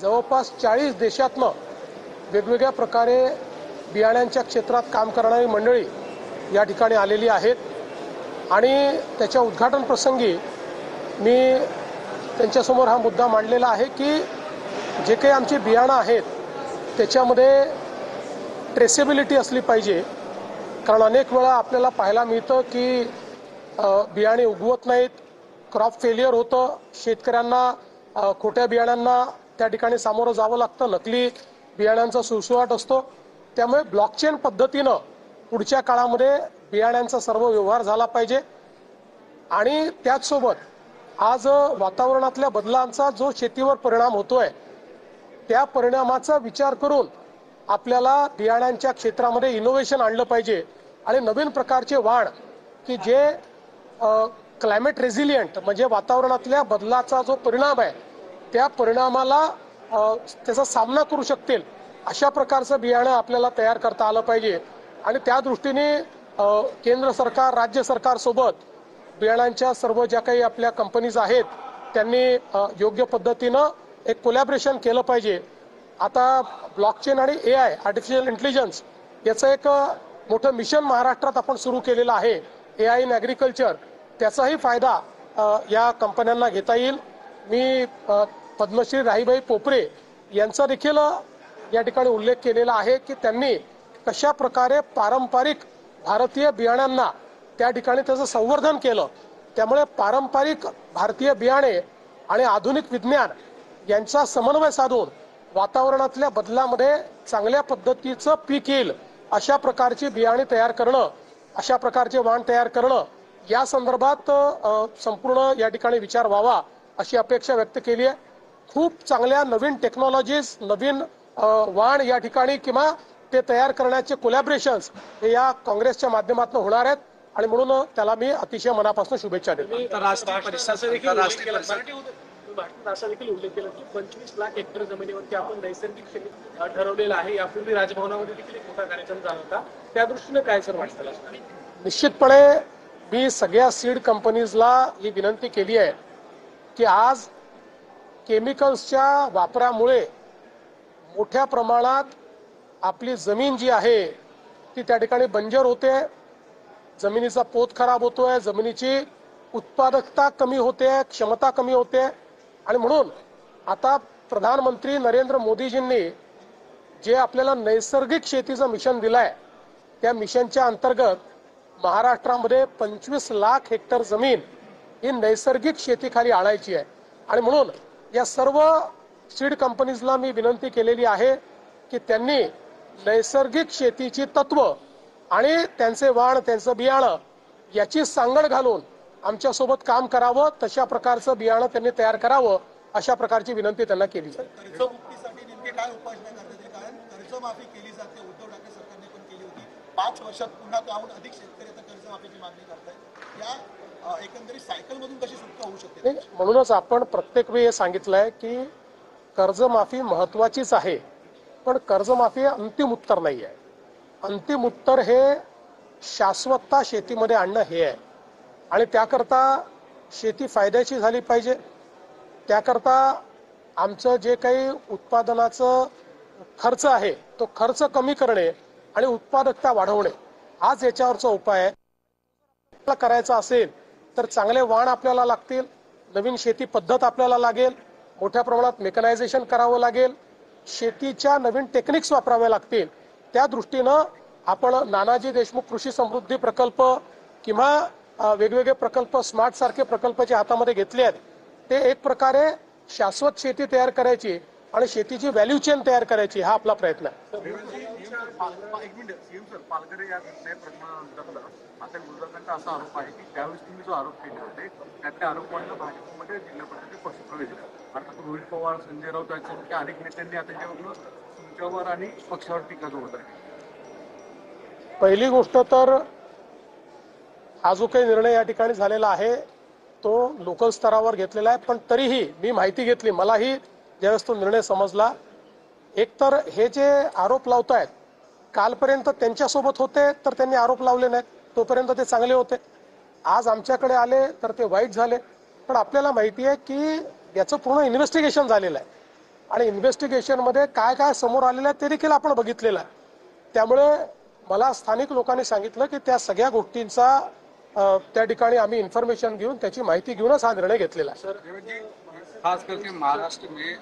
जवळपास 40 देशातनं वेगवेगळ्या प्रकारे बियाण्यांच्या क्षेत्रात काम करणारी मंडळी या ठिकाणी आलेली आहेत आणि त्याच्या उद्घाटन प्रसंगी मी त्यांच्यासमोर हा मुद्दा मांडलेला आहे की जे काही आमची बियाणं आहेत त्याच्यामध्ये ट्रेसेबिलिटी असली पाहिजे। कारण अनेक वेळा आपल्याला पाहायला मिळतं की बियाणे उगवत नाहीत, क्रॉप फेलियर होतं, शेतकऱ्यांना खोट्या बियाण्यांना त्या ठिकाणी सामोरं जावं लागतं, नकली बियाण्यांचा सुळसुळाट असतो। त्यामुळे ब्लॉकचेन पद्धतीनं पुढच्या काळामध्ये बियाण्यांचा सर्व व्यवहार झाला पाहिजे आणि त्याचसोबत आज वातावरणातल्या बदलांचा जो शेतीवर परिणाम होतोय त्या परिणामाचा विचार करून आपल्याला बियाण्यांच्या क्षेत्रामध्ये इनोव्हेशन आणलं पाहिजे आणि नवीन प्रकारचे वाण की जे क्लायमेट रेझिलियंट म्हणजे वातावरणातल्या बदलाचा जो परिणाम आहे त्या परिणामाला त्याचा सामना करू शकतील अशा प्रकारचं बियाणं आपल्याला तयार करता आलं पाहिजे आणि त्या दृष्टीने केंद्र सरकार राज्य सरकार सोबत बियाण्यांच्या सर्व ज्या काही आपल्या कंपनीज आहेत त्यांनी योग्य पद्धतीनं एक कोलॅबरेशन केलं पाहिजे। आता ब्लॉकचेन आणि AI आर्टिफिशियल इंटेलिजन्स याचं एक मोठं मिशन महाराष्ट्रात आपण सुरू केलेलं आहे, AI इन ॲग्रिकल्चर। त्याचाही फायदा या कंपन्यांना घेता येईल। मी पद्मश्री राहीबाई पोपरे यांचा देखील या ठिकाणी उल्लेख केलेला आहे की त्यांनी कशा प्रकारे पारंपरिक भारतीय बियाण्यांना त्या ठिकाणी त्याचं संवर्धन केलं। त्यामुळे पारंपरिक भारतीय बियाणे आणि आधुनिक विज्ञान यांचा समन्वय साधून वातावरणातल्या बदलामध्ये चांगल्या पद्धतीचं पीक येईल अशा प्रकारची बियाणे तयार करणं, अशा प्रकारचे वाण तयार करणं या संदर्भात संपूर्ण या ठिकाणी विचार व्हावा अशी अपेक्षा व्यक्त केली आहे। खूप चांगल्या नवीन टेक्नॉलॉजीज, नवीन वाण या ठिकाणी किंवा ते तयार करण्याचे कोलॅबरेशन्स हे या काँग्रेसच्या माध्यमातून होणार आहेत आणि म्हणून त्याला मी अतिशय मनापासून शुभेच्छा देतो। असा देखील उल्लेख केला की 25 लाख हेक्टर जमिनीवरती आपण नैसर्गिक शेती ठरवलेलं आहे। यापूर्वी राजभवनामध्ये देखील एक मोठा कार्यक्रम झाला होता, त्या दृष्टीने काय सर वाटतं? निश्चितपणे मी सगळ्या सीड कंपनीजला ही विनंती केली आहे की आज केमिकल्सच्या वापरामुळे मोठ्या प्रमाणात आपली जमीन जी आहे ती त्या ठिकाणी बंजर होते, जमिनीचा पोत खराब होतोय, जमिनीची उत्पादकता कमी होते, क्षमता कमी होते आणि म्हणून आता प्रधानमंत्री नरेंद्र मोदीजींनी जे आपल्याला नैसर्गिक शेतीचं मिशन दिलंय त्या मिशनच्या अंतर्गत महाराष्ट्रामध्ये 25 लाख हेक्टर जमीन ही नैसर्गिक शेतीखाली आणायची आहे आणि म्हणून या सर्व सीड कंपनीजला मी विनंती केलेली आहे की त्यांनी नैसर्गिक शेतीची तत्व आणि त्यांचे वाण, त्यांचं बियाणं याची सांगड घालून आमच्या सोबत काम करावं, तशा प्रकारचं बियाणं त्यांनी तयार करावं अशा प्रकारची विनंती त्यांना केली। कर्जमुक्तीसाठी नेमके काय उपाययोजना करण्यात येईल? कारण कर्जमाफी केली जाते, उद्धव ठाकरे सरकारने पण केली होती, 5 वर्षात पुन्हा त्याहून अधिक शेतकरी आता कर्जमाफीची मागणी करतायत। या एकंदरीत सायकलमधून कशी सुटका होऊ शकते? म्हणूनच आपण प्रत्येक वेळी हे सांगितलंय की कर्जमाफी महत्वाचीच आहे, पण कर्जमाफी अंतिम उत्तर नाही आहे। अंतिम उत्तर हे शाश्वतता शेतीमध्ये आणणं हे आहे आणि त्याकरता शेती फायद्याची झाली पाहिजे। त्याकरता आमचं जे काही उत्पादनाचं खर्च आहे तो खर्च कमी करणे आणि उत्पादकता वाढवणे हाच याच्यावरचा उपाय आहे। करायचा असेल तर चांगले वाण आपल्याला लागतील, नवीन शेती पद्धत आपल्याला लागेल, मोठ्या प्रमाणात मेकनायझेशन करावं लागेल, शेतीच्या नवीन टेक्निक्स वापराव्या लागतील। त्या दृष्टीनं आपण नानाजी देशमुख कृषी समृद्धी प्रकल्प किंवा वेगवेगळे प्रकल्प, स्मार्ट सारखे प्रकल्प जे हातामध्ये घेतले आहेत ते एक प्रकारे शाश्वत शेती तयार करायची आणि शेतीची व्हॅल्यू चेन तयार करायची हा आपला प्रयत्न आहे। पालघर या घटनेप्रकरणानंतर आता विरोधकांचा असा आरोप आहे की त्यावेळेस तुम्ही जो आरोप केले होते त्यातल्या आरोपांना भाजपमध्ये जिल्हा परिषदेचे पक्षप्रवेश दिला। अर्थात रोहित पवार, संजय राऊत यांच्यासारख्या अनेक नेत्यांनी आता जेव्हा तुमच्यावर आणि पक्षावर टीका जोरत आहे। पहिली गोष्ट तर हा जो काही निर्णय या ठिकाणी झालेला आहे तो लोकल स्तरावर घेतलेला आहे, पण तरीही मी माहिती घेतली, मलाही ज्यावेळेस तो निर्णय समजला, एकतर हे जे आरोप लावतायत कालपर्यंत त्यांच्यासोबत होते तर त्यांनी आरोप लावले नाहीत, तोपर्यंत ते चांगले होते, आज आमच्याकडे आले तर ते वाईट झाले। पण आपल्याला माहिती आहे की याचं पूर्ण इन्व्हेस्टिगेशन झालेलं आहे आणि इन्व्हेस्टिगेशनमध्ये काय काय समोर आलेलं आहे ते देखील आपण बघितलेलं आहे. त्यामुळे मला स्थानिक लोकांनी सांगितलं की त्या सगळ्या गोष्टींचा त्या ठिकाणी आम्ही इन्फॉर्मेशन घेऊन त्याची माहिती घेऊनच हा निर्णय घेतलेला आहे. खास करके महाराष्ट्र में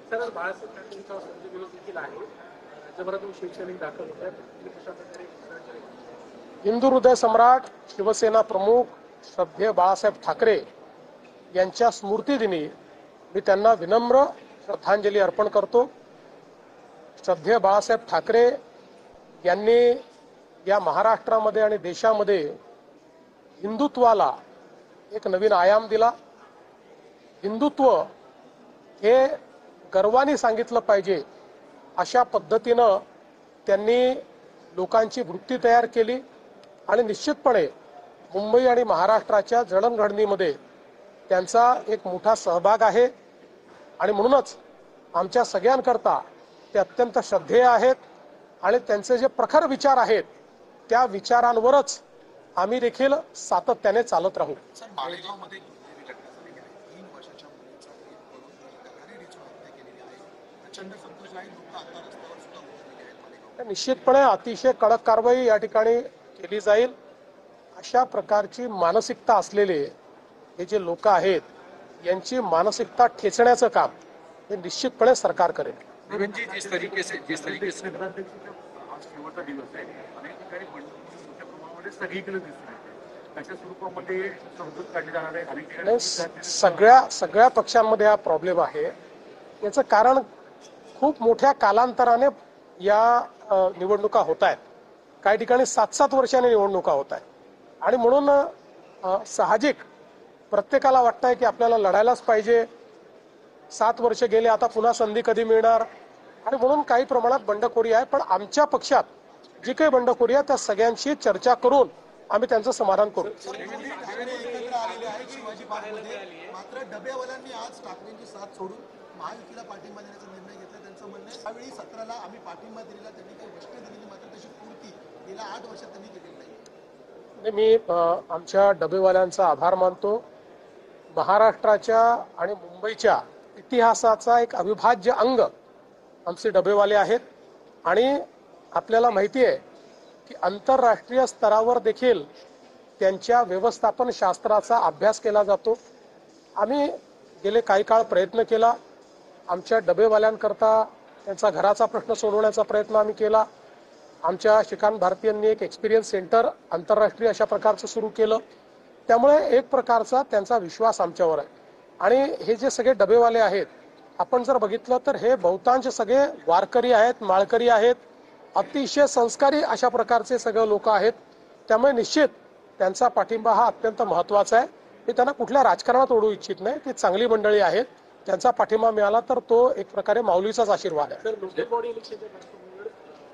सर बाळासाहेब ठाकरेंचा संजय विरोध देखील आहे. राज्यभरातून शैक्षणिक दाखल होत आहेत. कशा प्रकारे हिंदू हृदय सम्राट शिवसेना प्रमुख श्रद्धेय बाळासाहेब ठाकरे यांच्या स्मृतिदिनी मी त्यांना विनम्र श्रद्धांजली अर्पण करतो. श्रद्धेय बाळासाहेब ठाकरे यांनी या महाराष्ट्रामध्ये आणि देशामध्ये हिंदुत्वाला एक नवीन आयाम दिला. हिंदुत्व हे गर्वाने सांगितलं पाहिजे अशा पद्धतीनं त्यांनी लोकांची वृत्ती तयार केली आणि निश्चितपणे मुंबई आणि महाराष्ट्राच्या जडणघडणीमध्ये त्यांचा एक मोठा सहभाग आहे आणि म्हणूनच आमच्या सगळ्यांकरता ते अत्यंत श्रद्धेय आहेत आणि त्यांचे जे प्रखर विचार आहेत त्या विचारांवरच आम्ही देखील सातत्याने चालत राहू. सर मालेगावमध्ये दुर्दैवी घटना झालेली आहे. 3 वर्षाच्या मुलीचा रेप करून दगाने रिचून हत्या केलेली आहे. प्रचंड संतोष आहे. लोक आता रस्त्यावर सुद्धा उतरलेले आहेत मालेगाव. निश्चितपणे अतिशय कडक कारवाई या ठिकाणी केली जाईल. अशा प्रकारची मानसिकता असलेले हे जे लोक आहेत यांची मानसिकता ठेचण्याचं काम हे निश्चितपणे सरकार करेल. जी जिस तरीके से आज शेवटचा दिवस आहे. अनेक ठिकाणी बंडखोरी मोठ्या प्रमाणामध्ये सगळीकडे दिसून येते. त्याच्या स्वरूपामध्ये समजूत काढली जाणार आहे. अनेक ठिकाणी सगळ्या पक्षांमध्ये हा प्रॉब्लेम आहे. याचं कारण खूप मोठ्या कालांतराने या निवडणुका होत आहेत. काही ठिकाणी 7-7 वर्षांनी निवडणुका होत आहेत आणि म्हणून साहजिक प्रत्येकाला वाटतंय की आपल्याला लढायलाच पाहिजे. 7 वर्ष गेले, आता पुन्हा संधी कधी मिळणार आणि म्हणून काही प्रमाणात बंडखोरी आहे. पण आमच्या पक्षात जी काही बंडखोरी आहे त्या सगळ्यांशी चर्चा करून आम्ही त्यांचं समाधान करू. एकत्र आलेले आहेत शिवाजी पार्कमध्ये. मात्र डबेवाल्यांनी आज ठाकरेंची साथ सोडून महायुतीला पाठिंबा देण्याचा निर्णय घेतला. त्यांचं म्हणणं आहे त्यावेळी 17ला आम्ही पाठिंबा दिलेला, त्यांनी काही घोषणा दिलेली मात्र त्याची पूर्ती गेल्या 8 वर्षात त्यांनी केलेली नाही. मी आमच्या डबेवाल्यांचा आभार मानतो. महाराष्ट्राच्या आणि मुंबईच्या इतिहासाचा एक अविभाज्य अंग आमचे डबेवाले आहेत आणि आपल्याला माहिती आहे की आंतरराष्ट्रीय स्तरावर देखील त्यांच्या व्यवस्थापन शास्त्राचा अभ्यास केला जातो. आम्ही गेले काही काळ प्रयत्न केला. आमच्या डबेवाल्यांकरता त्यांचा घराचा प्रश्न सोडवण्याचा प्रयत्न आम्ही केला. आमच्या श्रीकांत भारतीयांनी एक एक्सपिरियन्स सेंटर आंतरराष्ट्रीय अशा प्रकारचं सुरू केलं. त्यामुळे एक प्रकारचा त्यांचा विश्वास आमच्यावर आहे. आणि हे जे सगळे डबेवाले आहेत आपण जर बघितलं तर हे बहुतांश सगळे वारकरी आहेत, माळकरी आहेत, अतिशय संस्कारी अशा प्रकारचे सगळे लोक आहेत. त्यामुळे निश्चित त्यांचा पाठिंबा हा अत्यंत महत्त्वाचा आहे. मी त्यांना कुठल्या राजकारणात ओढू इच्छित नाही. ती चांगली मंडळी आहेत. त्यांचा पाठिंबा मिळाला तर तो एक प्रकारे माऊलीचाच आशीर्वाद आहे. तर लोकल बॉडी इलेक्शनच्या पार्श्वभूमीवर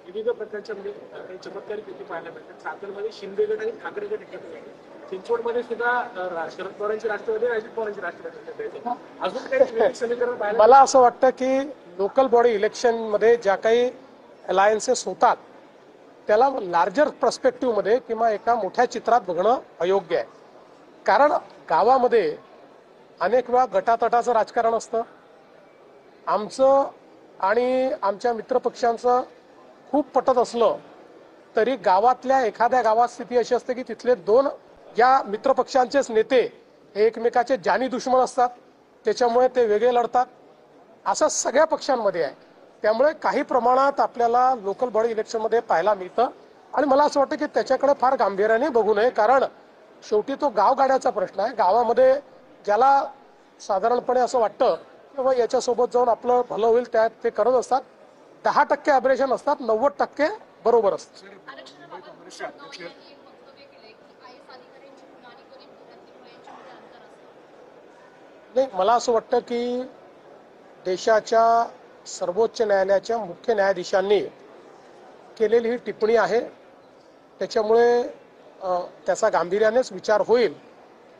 विविध प्रकारच्या म्हणजे काही चमत्कारी कृती पाहायला मिळतात. सातारमध्ये शिंदे गट आणि ठाकरे गट एकत्र आहे. चिंचवडमध्ये सुद्धा शरद पवारांची राष्ट्रवादी, अजित पवारांची राष्ट्रवादी. अजून काही समीकरण पाहायला मला असं वाटतं की लोकल बॉडी इलेक्शन मध्ये ज्या काही अलायन्सेस होतात त्याला लार्जर पर्स्पेक्टिव्ह मध्ये किंवा एका मोठ्या चित्रात बघणं अयोग्य आहे. कारण गावामध्ये अनेक वेळा गटातटाचं राजकारण असतं. आमचं आणि आमच्या मित्रपक्षांचं खूप पटत असलं तरी गावातल्या एखाद्या गावात स्थिती अशी असते की तिथले 2 या मित्रपक्षांचेच नेते हे एकमेकाचे जानी दुश्मन असतात. त्याच्यामुळे ते वेगळे लढतात. असं सगळ्या पक्षांमध्ये आहे. त्यामुळे काही प्रमाणात आपल्याला लोकल बॉडी इलेक्शनमध्ये पाहायला मिळतं आणि मला असं वाटतं की त्याच्याकडे फार गांभीर्याने बघू नये. कारण शेवटी तो गावगाड्याचा प्रश्न आहे. गावामध्ये ज्याला साधारणपणे असं वाटतं की बाबा याच्यासोबत जाऊन आपलं भलं होईल त्यात ते करत असतात. 10% ॲब्रेशन असतात, 90% बरोबर असतं. नाही, मला असं वाटतं की देशाच्या सर्वोच्च न्यायालयाच्या मुख्य न्यायाधीशांनी केलेली ही टिप्पणी आहे. त्याच्यामुळे त्याचा गांभीर्यानेच विचार होईल.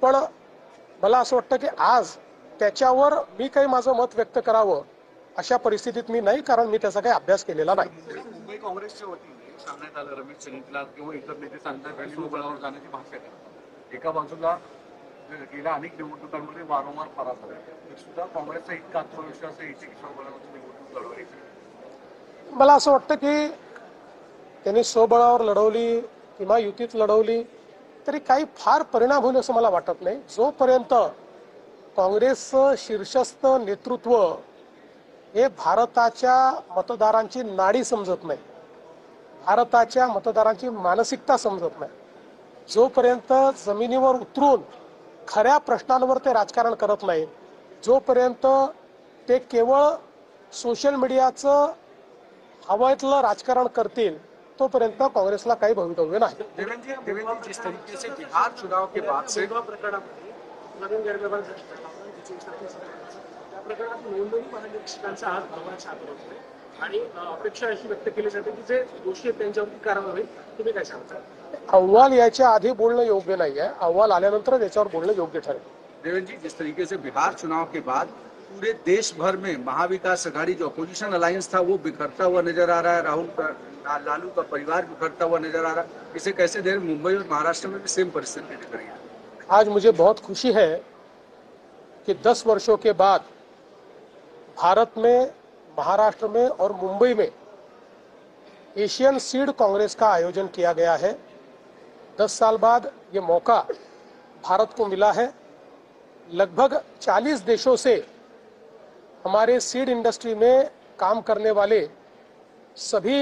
पण मला असं वाटतं की आज त्याच्यावर मी काही माझं मत व्यक्त करावं अशा परिस्थितीत मी नाही, कारण मी त्याचा काही अभ्यास केलेला नाही. मुंबई काँग्रेसच्या वतीने सांगण्यात आलं रमेश चंद्रला किंवा इतर नेते सांगतात शिवबळावर जाण्याची भाषा करतात. एका बाजूला गेल्या अनेक निवडणुकांमध्ये वारंवार पराभव आहे. तरी सुद्धा काँग्रेसचा इतका आत्मविश्वास आहे इथे स्वबळावरची निवडणूक लढवायची. मला असं वाटतं की त्यांनी स्वबळावर लढवली किंवा युतीत लढवली तरी काही फार परिणाम होईल असं मला वाटत नाही. जोपर्यंत काँग्रेसचं शीर्षस्थ नेतृत्व हे भारताच्या मतदारांची नाडी समजत नाही, भारताच्या मतदारांची मानसिकता समजत नाही, जोपर्यंत जमिनीवर उतरून खऱ्या प्रश्नांवर ते राजकारण करत नाही, जोपर्यंत ते केवळ सोशल मीडियाचं हवाईतलं राजकारण करतील तोपर्यंत काँग्रेसला काही भवितव्य नाही. देवेंद्र जी, जिस तरीके से बिहार चुनाव के बाद से प्रकरणामध्ये नवीन गैरव्यवहार झाला, त्या प्रकरणात नोंदणी महानिरीक्षकांचा आज भरवण्याचा आग्रह होतोय आणि अपेक्षा अशी व्यक्त केली जाते की जे दोषी आहेत त्यांच्यावरती कारवाई होईल. तुम्ही काय सांगता? अहवाल याच्या आधी बोलणं योग्य नाही आहे, अहवाल आल्यानंतर याच्यावर बोलणं योग्य ठरेल. देवेंद्र जी, जिस तरीके से बिहार चुनाव के बाद पूरे देश भर में महाविकास अघाड़ी जो अपोजिशन अलायंस था वो बिखरता हुआ नजर आ रहा है, लालू का परिवार बिखरता हुआ नजर आ रहा है, इसे कैसे देर मुंबई और महाराष्ट्र में भी सेम परिस्थिति दिख रही है. आज मुझे बहुत खुशी है कि 10 वर्षों के बाद भारत में, महाराष्ट्र में और मुंबई में एशियन सीड कांग्रेस का आयोजन किया गया है. 10 साल बाद ये मौका भारत को मिला है. लगभग 40 देशों से हमारे सीड इंडस्ट्री में काम करने वाले सभी